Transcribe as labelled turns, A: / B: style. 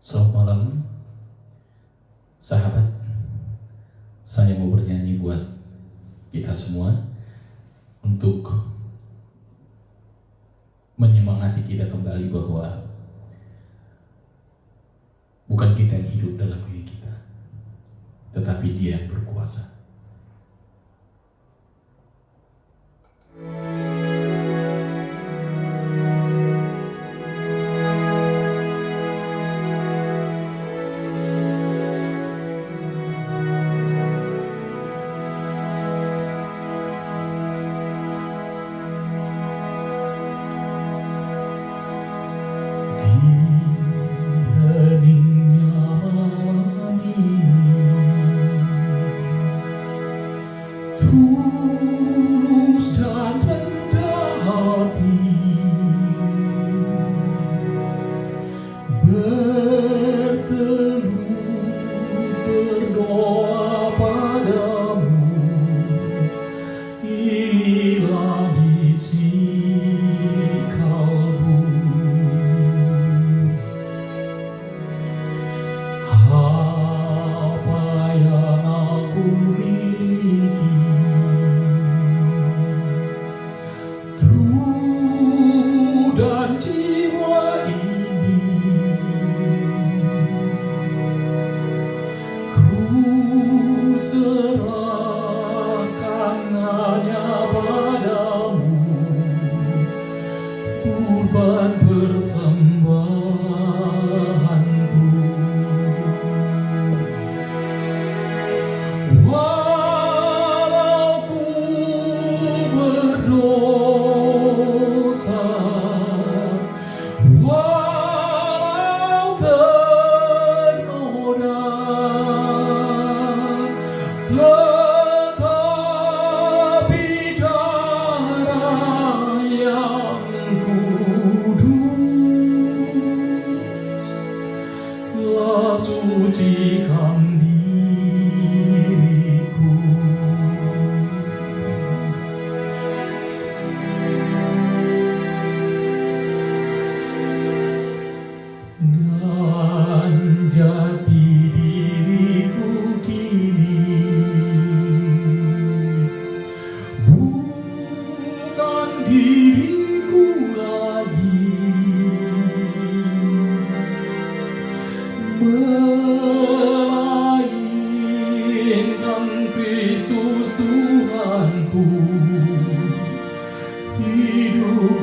A: Selamat malam, sahabat. Saya mau bernyanyi buat kita semua untuk menyemangati kita kembali bahwa bukan kita yang hidup dalam diri kita, tetapi Dia yang berkuasa. Heningnya malam ini tulus dan rendah hati bertelut berdoa padamu. Inilah misi kalbu. Apa yang aku miliki, tubuh dan jiwa ini, ku serahkan hanya padamu, kurban persembahanku. Walau ku berdosa, walau ternoda, tetapi darah yang kudus telah sucikan diriku. Dan jati diriku kini bukan diriku lagi, melainkan Kristus Tuhanku hidup